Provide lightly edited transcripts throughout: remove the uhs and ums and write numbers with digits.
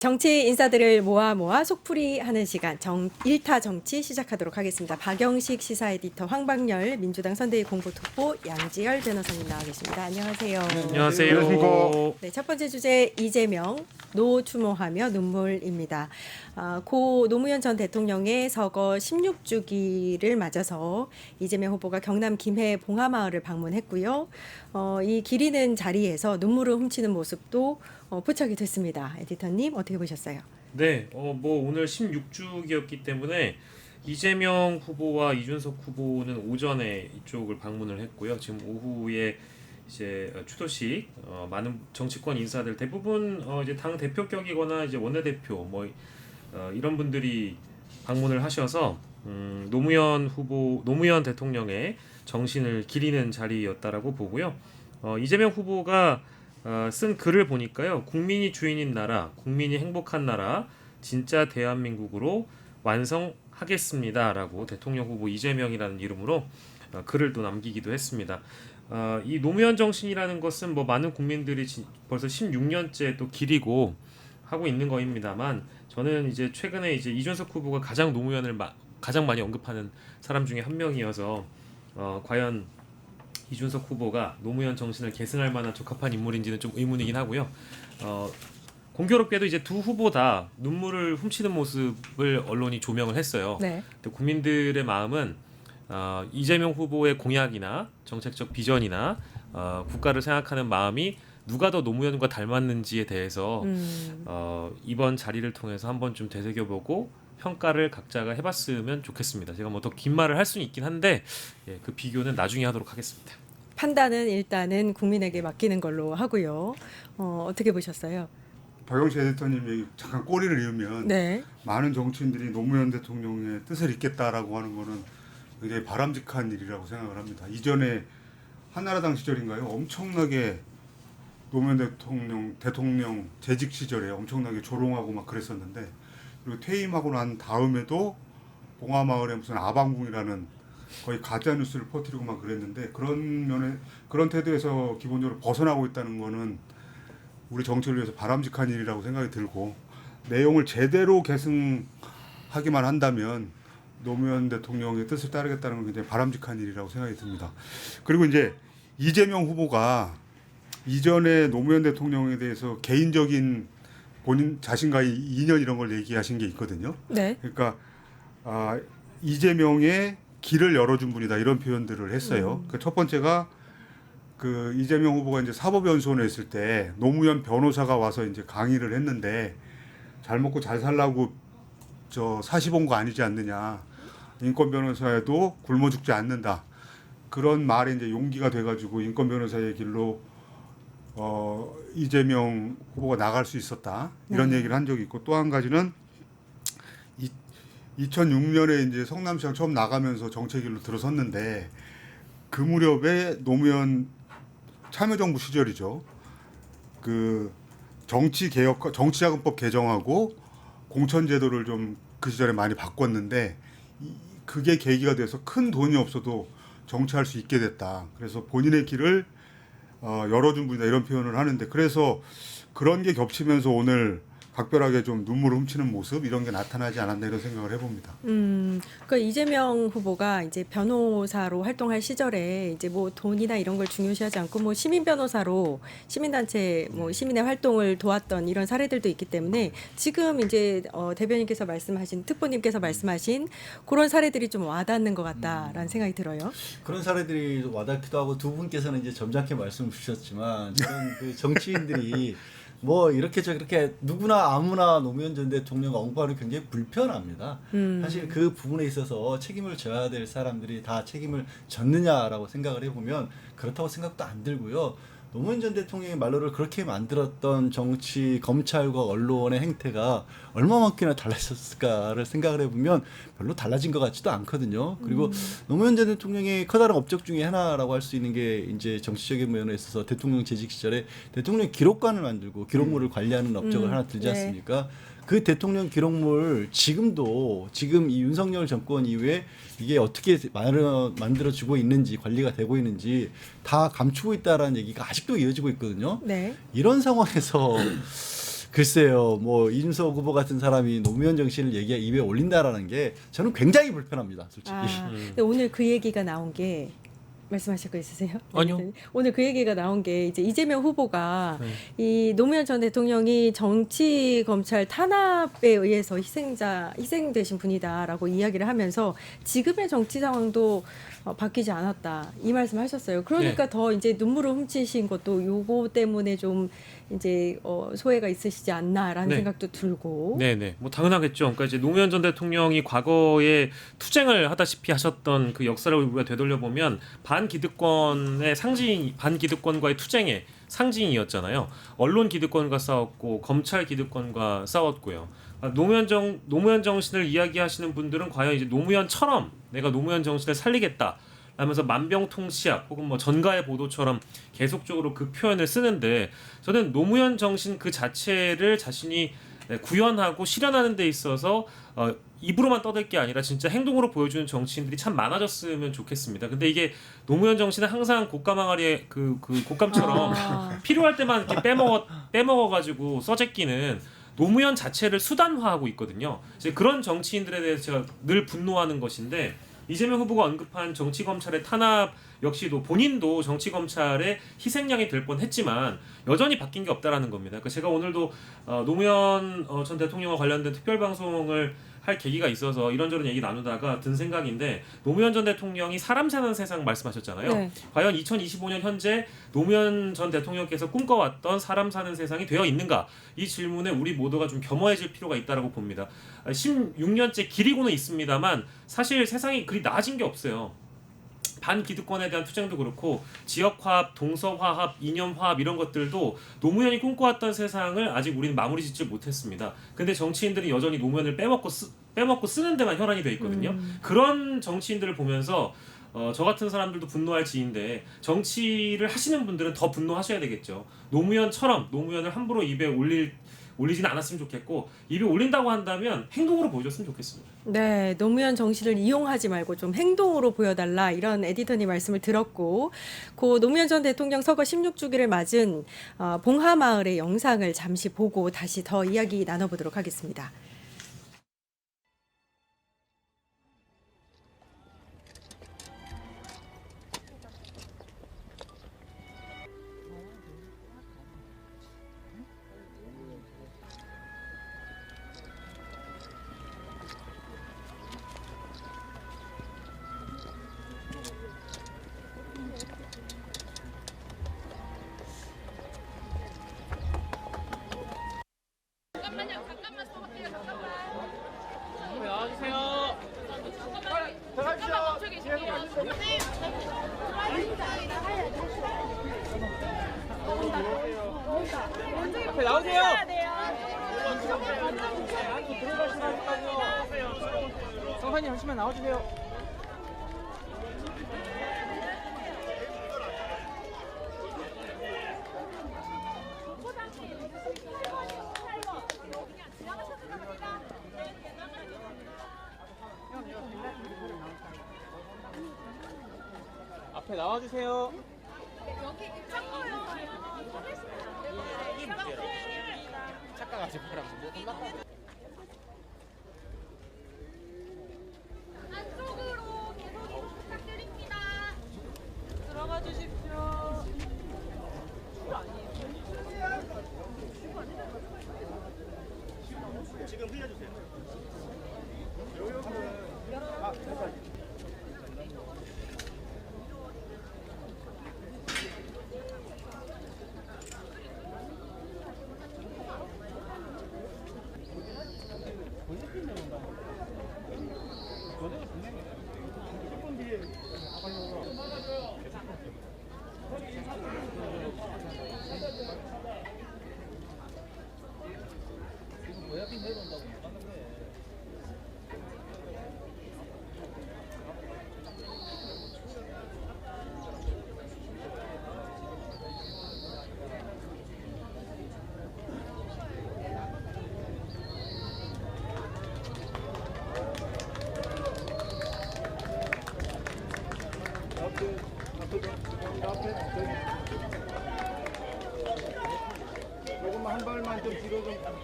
정치 인사들을 모아 속풀이하는 시간 1타 정치 시작하도록 하겠습니다. 박영식 시사 에디터, 황방열 민주당 선대위 공보특보, 양지열 변호사님 나와 계십니다. 안녕하세요. 안녕하세요. 네, 첫 번째 주제 이재명 노 추모하며 눈물입니다. 고 노무현 전 대통령의 서거 16주기를 맞아서 이재명 후보가 경남 김해 봉하마을을 방문했고요. 이 기리는 자리에서 눈물을 훔치는 모습도 포착이 됐습니다. 에디터님 어떻게 보셨어요? 네, 뭐 오늘 16주기였기 때문에 이재명 후보와 이준석 후보는 오전에 이쪽을 방문을 했고요. 지금 오후에 이제 추도식 많은 정치권 인사들 대부분 이제 당 대표격이거나 이제 원내대표 이런 분들이 방문을 하셔서 노무현 대통령의 정신을 기리는 자리였다라고 보고요. 이재명 후보가 쓴 글을 보니까요. 국민이 주인인 나라, 국민이 행복한 나라, 진짜 대한민국으로 완성하겠습니다라고 대통령 후보 이재명이라는 이름으로 글을 또 남기기도 했습니다. 이 노무현 정신이라는 것은 뭐 많은 국민들이 벌써 16년째 또 기리고 하고 있는 거입니다만, 저는 이제 최근에 이제 이준석 후보가 가장 노무현을 가장 많이 언급하는 사람 중에 한 명이어서 과연 이준석 후보가 노무현 정신을 계승할 만한 적합한 인물인지는 좀 의문이긴 하고요. 공교롭게도 이제 두 후보 다 눈물을 훔치는 모습을 언론이 조명을 했어요. 네. 근데 국민들의 마음은 이재명 후보의 공약이나 정책적 비전이나 국가를 생각하는 마음이 누가 더 노무현과 닮았는지에 대해서 이번 자리를 통해서 한번 좀 되새겨보고 평가를 각자가 해봤으면 좋겠습니다. 제가 뭐 더 긴 말을 할 수는 있긴 한데 그 비교는 나중에 하도록 하겠습니다. 판단은 일단은 국민에게 맡기는 걸로 하고요. 어떻게 보셨어요? 박영식 에디터님이 잠깐 꼬리를 이으면 네. 많은 정치인들이 노무현 대통령의 뜻을 잇겠다라고 하는 거는 굉장히 바람직한 일이라고 생각을 합니다. 이전에 한나라당 시절인가요? 엄청나게 노무현 대통령 재직 시절에 엄청나게 조롱하고 막 그랬었는데, 그리고 퇴임하고 난 다음에도 봉하마을에 무슨 아방궁이라는 거의 가짜 뉴스를 퍼뜨리고 막 그랬는데, 그런 태도에서 기본적으로 벗어나고 있다는 거는 우리 정치를 위해서 바람직한 일이라고 생각이 들고, 내용을 제대로 계승하기만 한다면 노무현 대통령의 뜻을 따르겠다는 건 굉장히 바람직한 일이라고 생각이 듭니다. 그리고 이제 이재명 후보가 이전에 노무현 대통령에 대해서 개인적인 본인 자신과의 인연 이런 걸 얘기하신 게 있거든요. 네. 그러니까 이재명의 길을 열어준 분이다 이런 표현들을 했어요. 그 첫 번째가 그 이재명 후보가 이제 사법연수원에 있을 때 노무현 변호사가 와서 이제 강의를 했는데, 잘 먹고 잘 살라고 사시 본 거 아니지 않느냐, 인권 변호사에도 굶어 죽지 않는다, 그런 말에 이제 용기가 돼가지고 인권 변호사의 길로 이재명 후보가 나갈 수 있었다 이런 얘기를 한 적이 있고, 또 한 가지는 2006년에 이제 성남시장 처음 나가면서 정책길로 들어섰는데, 그 무렵에 노무현 참여정부 시절이죠. 그 정치자금법 개정하고 공천제도를 좀 그 시절에 많이 바꿨는데, 그게 계기가 돼서 큰 돈이 없어도 정치할 수 있게 됐다. 그래서 본인의 길을 열어준 분이다 이런 표현을 하는데, 그래서 그런 게 겹치면서 오늘 각별하게 좀 눈물을 훔치는 모습 이런 게 나타나지 않았나 이런 생각을 해봅니다. 그러니까 이재명 후보가 이제 변호사로 활동할 시절에 이제 뭐 돈이나 이런 걸 중요시하지 않고 뭐 시민 변호사로 시민단체 뭐 시민의 활동을 도왔던 이런 사례들도 있기 때문에, 지금 이제 대변인께서 말씀하신, 특보님께서 말씀하신 그런 사례들이 좀 와닿는 것 같다라는 생각이 들어요. 그런 사례들이 와닿기도 하고, 두 분께서는 이제 점잖게 말씀을 주셨지만, 저는 그 정치인들이 뭐 이렇게 저렇게 누구나 아무나 노무현 전 대통령 언급하는 굉장히 불편합니다. 사실 그 부분에 있어서 책임을 져야 될 사람들이 다 책임을 졌느냐라고 생각을 해보면 그렇다고 생각도 안 들고요. 노무현 전 대통령의 말로를 그렇게 만들었던 정치, 검찰과 언론의 행태가 얼마만큼이나 달라졌을까를 생각을 해보면 별로 달라진 것 같지도 않거든요. 그리고 노무현 전 대통령의 커다란 업적 중에 하나라고 할 수 있는 게 이제 정치적인 면에 있어서 대통령 재직 시절에 대통령 기록관을 만들고 기록물을 관리하는 업적을 하나 들지 않습니까? 그 대통령 기록물 지금 이 윤석열 정권 이후에 이게 어떻게 만들어지고 있는지, 관리가 되고 있는지 다 감추고 있다라는 얘기가 아직도 이어지고 있거든요. 네. 이런 상황에서 글쎄요, 뭐 이준석 후보 같은 사람이 노무현 정신을 입에 올린다라는 게 저는 굉장히 불편합니다, 솔직히. 근데 오늘 그 얘기가 나온 게 말씀하실 거 있으세요? 아니요. 오늘 그 얘기가 나온 게 이제 이재명 후보가 이 노무현 전 대통령이 정치 검찰 탄압에 의해서 희생되신 분이다라고 이야기를 하면서 지금의 정치 상황도 바뀌지 않았다 이 말씀하셨어요. 그러니까 더 이제 눈물을 훔치신 것도 요거 때문에 좀 이제 소외가 있으시지 않나라는 네. 생각도 들고. 네네. 뭐 당연하겠죠. 그러니까 이제 노무현 전 대통령이 과거에 투쟁을 하다시피 하셨던 그 역사를 우리가 되돌려 보면 반기득권의 상징, 반기득권과의 투쟁의 상징이었잖아요. 언론 기득권과 싸웠고 검찰 기득권과 싸웠고요. 노무현 정신을 이야기하시는 분들은 과연 이제 노무현처럼 내가 노무현 정신을 살리겠다. 하면서 만병통치약 혹은 뭐 전가의 보도처럼 계속적으로 그 표현을 쓰는데 저는 노무현 정신 그 자체를 자신이 구현하고 실현하는 데 있어서 입으로만 떠들 게 아니라 진짜 행동으로 보여주는 정치인들이 참 많아졌으면 좋겠습니다. 근데 이게 노무현 정신은 항상 곶감항아리의 그 곶감처럼 필요할 때만 이렇게 빼먹어가지고 써제끼는 노무현 자체를 수단화하고 있거든요. 이제 그런 정치인들에 대해서 제가 늘 분노하는 것인데 이재명 후보가 언급한 정치검찰의 탄압 역시도 본인도 정치검찰의 희생양이 될 뻔했지만 여전히 바뀐 게 없다라는 겁니다. 그러니까 제가 오늘도 노무현 전 대통령과 관련된 특별방송을 할 계기가 있어서 이런저런 얘기 나누다가 든 생각인데 노무현 전 대통령이 사람 사는 세상 말씀하셨잖아요. 네. 과연 2025년 현재 노무현 전 대통령께서 꿈꿔왔던 사람 사는 세상이 되어 있는가? 이 질문에 우리 모두가 좀 겸허해질 필요가 있다고 봅니다. 16년째 기리고는 있습니다만 사실 세상이 그리 나아진 게 없어요. 반기득권에 대한 투쟁도 그렇고 지역화합, 동서화합, 이념화합 이런 것들도 노무현이 꿈꿔왔던 세상을 아직 우리는 마무리 짓지 못했습니다. 근데 정치인들이 여전히 노무현을 빼먹고 쓰는 데만 혈안이 돼 있거든요. 그런 정치인들을 보면서 저 같은 사람들도 분노할 지인데 정치를 하시는 분들은 더 분노하셔야 되겠죠. 노무현처럼 노무현을 함부로 입에 올리지는 않았으면 좋겠고 입에 올린다고 한다면 행동으로 보여줬으면 좋겠습니다. 네, 노무현 정신을 이용하지 말고 좀 행동으로 보여달라 이런 에디터님 말씀을 들었고 고 노무현 전 대통령 서거 16주기를 맞은 봉하마을의 영상을 잠시 보고 다시 더 이야기 나눠보도록 하겠습니다. 앞에 나오세요. 성사님 잠시만 나와주세요. 앞에 나와주세요. 착각하지 마라. 안쪽으로 계속 부탁드립니다. 들어가 주십시오. 지금 흘려주세요.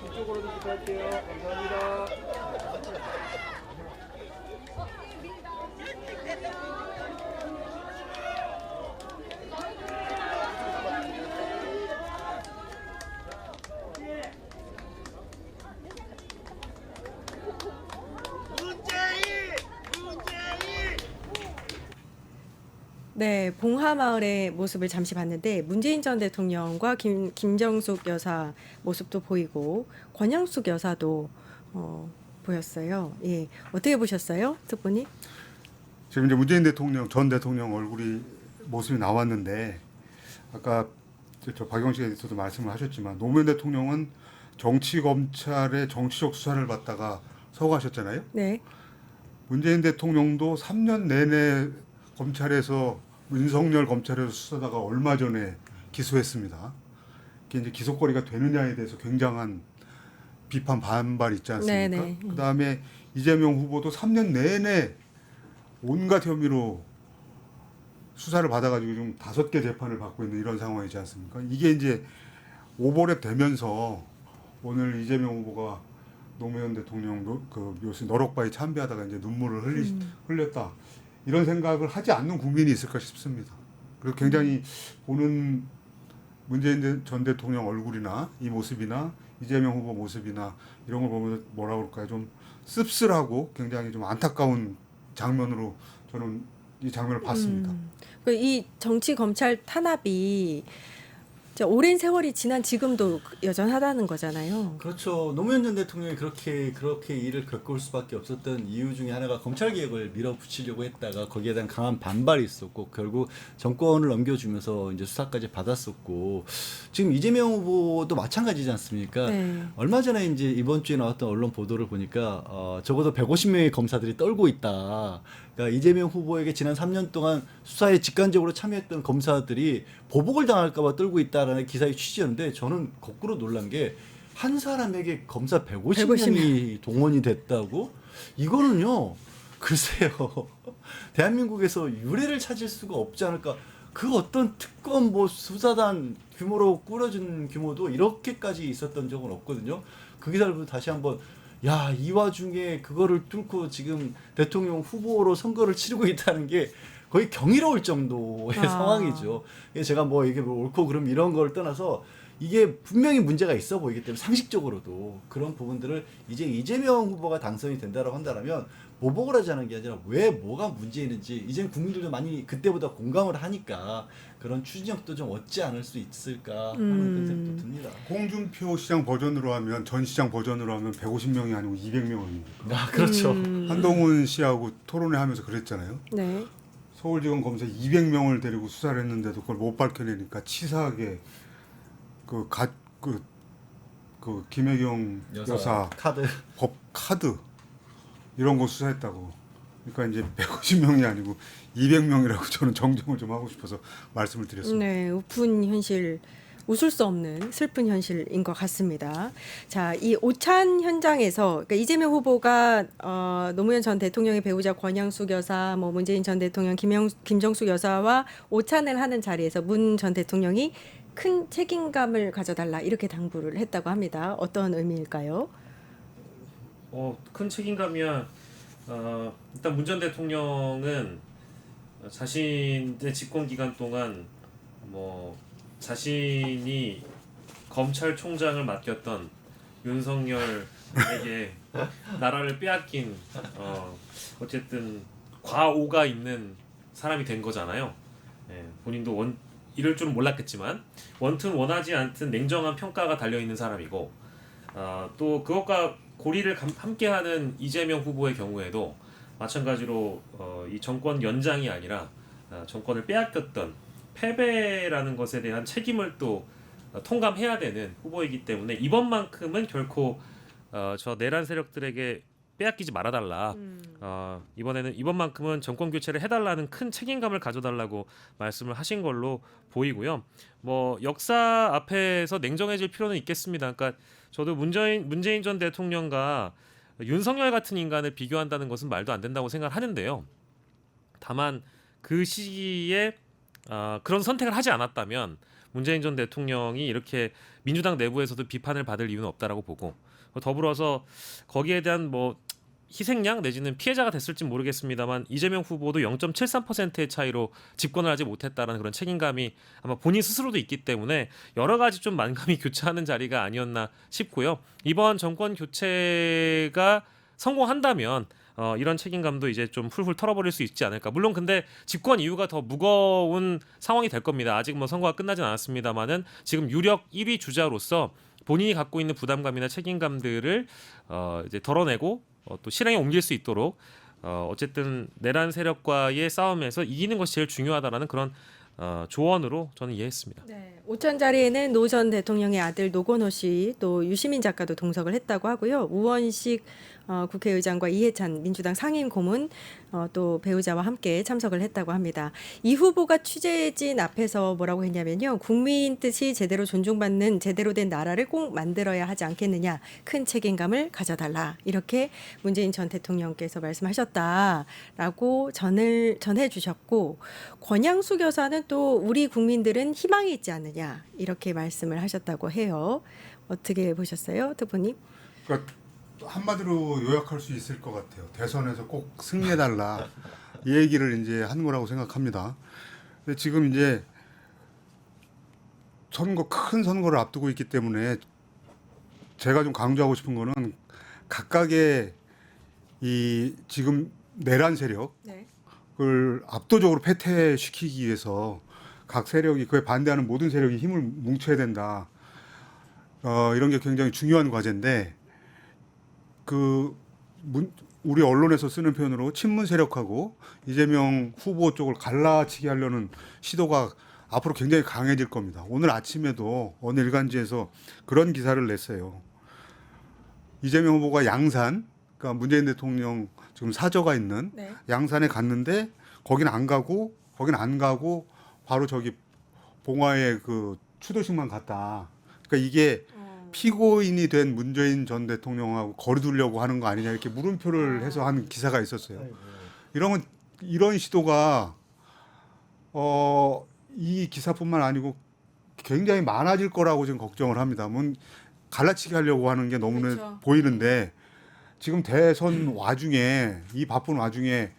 이쪽으로 좀 부탁할게요. 감사합니다. 네, 봉하마을의 모습을 잠시 봤는데 문재인 전 대통령과 김정숙 여사 모습도 보이고 권양숙 여사도 보였어요. 예, 어떻게 보셨어요, 특보님? 지금 이제 문재인 대통령 전 대통령 얼굴이 모습이 나왔는데 아까 저 박영식 에디터도 말씀을 하셨지만 노무현 대통령은 정치 검찰의 정치적 수사를 받다가 서거하셨잖아요. 네, 문재인 대통령도 3년 내내 검찰에서 윤석열 검찰에서 수사다가 얼마 전에 기소했습니다. 이게 이제 기소거리가 되느냐에 대해서 굉장한 비판 반발 있지 않습니까? 네네. 그다음에 이재명 후보도 3년 내내 온갖 혐의로 수사를 받아가지고 지금 5개 재판을 받고 있는 이런 상황이지 않습니까? 이게 이제 오버랩 되면서 오늘 이재명 후보가 노무현 대통령 묘실 너럭바위 참배하다가 이제 눈물을 흘렸다. 이런 생각을 하지 않는 국민이 있을까 싶습니다. 그리고 굉장히 보는 문재인 전 대통령 얼굴이나 이 모습이나 이재명 후보 모습이나 이런 걸 보면 뭐라 그럴까요? 좀 씁쓸하고 굉장히 좀 안타까운 장면으로 저는 이 장면을 봤습니다. 이 정치 검찰 탄압이 진짜 오랜 세월이 지난 지금도 여전하다는 거잖아요. 그렇죠. 노무현 전 대통령이 그렇게 일을 겪을 수밖에 없었던 이유 중에 하나가 검찰 개혁을 밀어붙이려고 했다가 거기에 대한 강한 반발이 있었고 결국 정권을 넘겨주면서 이제 수사까지 받았었고 지금 이재명 후보도 마찬가지지 않습니까? 네. 얼마 전에 이제 이번 주에 나왔던 언론 보도를 보니까 적어도 150명의 검사들이 떨고 있다. 그러니까 이재명 후보에게 지난 3년 동안 수사에 직간접으로 참여했던 검사들이 보복을 당할까봐 떨고 있다라는 기사의 취지였는데 저는 거꾸로 놀란 게 한 사람에게 검사 150명이 동원이 됐다고? 이거는요, 글쎄요. 대한민국에서 유례를 찾을 수가 없지 않을까. 그 어떤 특검 수사단 규모로 꾸려진 규모도 이렇게까지 있었던 적은 없거든요. 그 기사를 보면 다시 한번 야, 이 와중에 그거를 뚫고 지금 대통령 후보로 선거를 치르고 있다는 게 거의 경이로울 정도의 상황이죠. 제가 이게 옳고 그름 이런 걸 떠나서 이게 분명히 문제가 있어 보이기 때문에 상식적으로도 그런 부분들을 이제 이재명 후보가 당선이 된다고 한다면 보복을 하자는 게 아니라 왜 뭐가 문제 있는지 이제 국민들도 많이 그때보다 공감을 하니까 그런 추진력도 좀 얻지 않을 수 있을까 하는 그런 생각도 듭니다. 홍준표 시장 버전으로 하면 전 시장 버전으로 하면 150명이 아니고 200명입니다. 아, 그렇죠. 한동훈 씨하고 토론회 하면서 그랬잖아요. 네. 서울지검 검사 200명을 데리고 수사를 했는데도 그걸 못 밝혀내니까 치사하게 김혜경 여사 카드 법 카드 이런 거 수사했다고. 그러니까 이제 150명이 아니고 200명이라고 저는 정정을 좀 하고 싶어서 말씀을 드렸습니다. 네, 우픈 현실, 웃을 수 없는 슬픈 현실인 것 같습니다. 자, 이 오찬 현장에서 그러니까 이재명 후보가 노무현 전 대통령의 배우자 권양숙 여사, 문재인 전 대통령 김정숙 여사와 오찬을 하는 자리에서 문 전 대통령이 큰 책임감을 가져달라 이렇게 당부를 했다고 합니다. 어떤 의미일까요? 큰 책임감이야. 일단 문 전 대통령은 자신의 집권 기간 동안 자신이 검찰총장을 맡겼던 윤석열에게 나라를 빼앗긴 어쨌든 과오가 있는 사람이 된 거잖아요. 본인도 이럴 줄은 몰랐겠지만 원튼 원하지 않든 냉정한 평가가 달려 있는 사람이고 또 그것과 고리를 함께하는 이재명 후보의 경우에도 마찬가지로 이 정권 연장이 아니라 정권을 빼앗겼던 패배라는 것에 대한 책임을 또 통감해야 되는 후보이기 때문에 이번만큼은 결코 저 내란 세력들에게 빼앗기지 말아달라. 이번만큼은 정권 교체를 해달라는 큰 책임감을 가져달라고 말씀을 하신 걸로 보이고요. 역사 앞에서 냉정해질 필요는 있겠습니다. 그러니까 저도 문재인 전 대통령과 윤석열 같은 인간을 비교한다는 것은 말도 안 된다고 생각하는데요. 다만 그 시기에 그런 선택을 하지 않았다면 문재인 전 대통령이 이렇게 민주당 내부에서도 비판을 받을 이유는 없다라고 보고 더불어서 거기에 대한 뭐 희생양 내지는 피해자가 됐을지 모르겠습니다만 이재명 후보도 0.73%의 차이로 집권을 하지 못했다라는 그런 책임감이 아마 본인 스스로도 있기 때문에 여러 가지 좀 만감이 교차하는 자리가 아니었나 싶고요. 이번 정권 교체가 성공한다면 이런 책임감도 이제 좀 훌훌 털어버릴 수 있지 않을까. 물론 근데 집권 이유가 더 무거운 상황이 될 겁니다. 아직 뭐 선거가 끝나진 않았습니다만은 지금 유력 1위 주자로서 본인이 갖고 있는 부담감이나 책임감들을 이제 덜어내고 또 실행에 옮길 수 있도록 어쨌든 내란 세력과의 싸움에서 이기는 것이 제일 중요하다라는 그런 조언으로 저는 이해했습니다. 네, 오찬 자리에는 노 전 대통령의 아들 노건호 씨, 또 유시민 작가도 동석을 했다고 하고요. 우원식 국회의장과 이해찬 민주당 상임 고문 또 배우자와 함께 참석을 했다고 합니다. 이 후보가 취재진 앞에서 뭐라고 했냐면요. 국민 뜻이 제대로 존중받는 제대로 된 나라를 꼭 만들어야 하지 않겠느냐. 큰 책임감을 가져달라. 이렇게 문재인 전 대통령께서 말씀하셨다라고 전해 주셨고 권양숙 여사는 또 우리 국민들은 희망이 있지 않느냐. 이렇게 말씀을 하셨다고 해요. 어떻게 보셨어요, 특보님? 그러니까 한마디로 요약할 수 있을 것 같아요. 대선에서 꼭 승리해달라 이 얘기를 이제 한 거라고 생각합니다. 근데 지금 이제 큰 선거를 앞두고 있기 때문에 제가 좀 강조하고 싶은 거는 각각의 이 지금 내란 세력을 네. 압도적으로 패퇴시키기 위해서 각 세력이 그에 반대하는 모든 세력이 힘을 뭉쳐야 된다. 이런 게 굉장히 중요한 과제인데 우리 언론에서 쓰는 표현으로 친문 세력하고 이재명 후보 쪽을 갈라치기 하려는 시도가 앞으로 굉장히 강해질 겁니다. 오늘 아침에도 어느 일간지에서 그런 기사를 냈어요. 이재명 후보가 양산, 그러니까 문재인 대통령 지금 사저가 있는 네. 양산에 갔는데 거긴 안 가고 바로 저기 봉화에 그 추도식만 갔다. 그러니까 이게 피고인이 된 문재인 전 대통령하고 거리 두려고 하는 거 아니냐 이렇게 물음표를 해서 한 기사가 있었어요. 이런 시도가 이 기사뿐만 아니고 굉장히 많아질 거라고 지금 걱정을 합니다. 갈라치기 하려고 하는 게 너무나 그렇죠. 보이는데 지금 대선 와중에 이 바쁜 와중에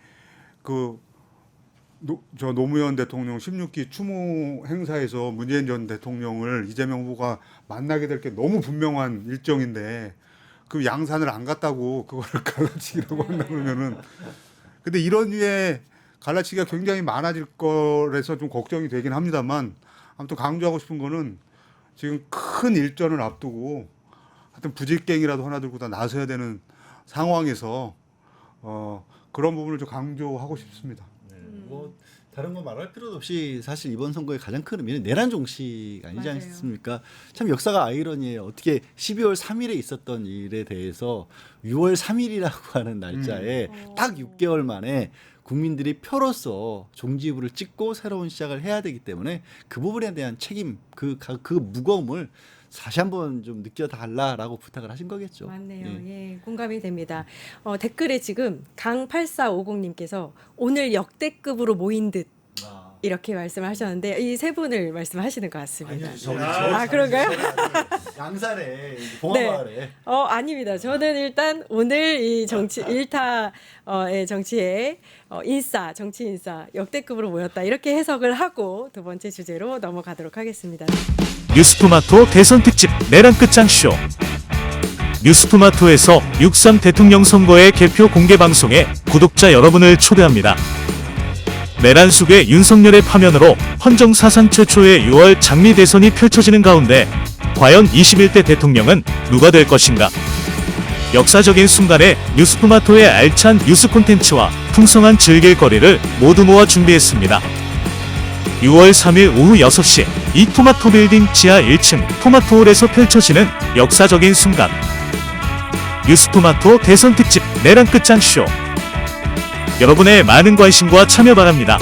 노무현 대통령 16기 추모 행사에서 문재인 전 대통령을 이재명 후보가 만나게 될 게 너무 분명한 일정인데 그 양산을 안 갔다고 그거를 갈라치기라고 한다면은 근데 이런 류의 갈라치기가 굉장히 많아질 거라서 좀 걱정이 되긴 합니다만 아무튼 강조하고 싶은 거는 지금 큰 일전을 앞두고 하여튼 부질갱이라도 하나 들고 다 나서야 되는 상황에서 그런 부분을 좀 강조하고 싶습니다. 뭐 다른 거 말할 필요도 없이 사실 이번 선거의 가장 큰 의미는 내란 종식 아니지 맞아요. 않습니까? 참 역사가 아이러니해요. 어떻게 12월 3일에 있었던 일에 대해서 6월 3일이라고 하는 날짜에 딱 6개월 만에 국민들이 표로서 종지부를 찍고 새로운 시작을 해야 되기 때문에 그 부분에 대한 책임, 그 무거움을 다시 한번 좀 느껴달라라고 부탁을 하신 거겠죠. 맞네요. 예. 예, 공감이 됩니다. 댓글에 지금 강8450님께서 오늘 역대급으로 모인 듯 이렇게 말씀을 하셨는데 이 세 분을 말씀하시는 것 같습니다. 그런가요? 양산에 봉화마을에 아닙니다. 저는 일단 오늘 이 정치 일타의 정치에 정치 인싸 역대급으로 모였다 이렇게 해석을 하고 두 번째 주제로 넘어가도록 하겠습니다. 뉴스토마토 대선 특집 내란 끝장쇼. 뉴스토마토에서 6.3 대통령 선거의 개표 공개 방송에 구독자 여러분을 초대합니다. 내란 속의 윤석열의 파면으로 헌정 사상 최초의 6월 장미 대선이 펼쳐지는 가운데 과연 21대 대통령은 누가 될 것인가? 역사적인 순간에 뉴스토마토의 알찬 뉴스 콘텐츠와 풍성한 즐길거리를 모두 모아 준비했습니다. 6월 3일 오후 6시 이 토마토 빌딩 지하 1층 토마토홀에서 펼쳐지는 역사적인 순간. 뉴스토마토 대선 특집 내란 끝장쇼. 여러분의 많은 관심과 참여 바랍니다.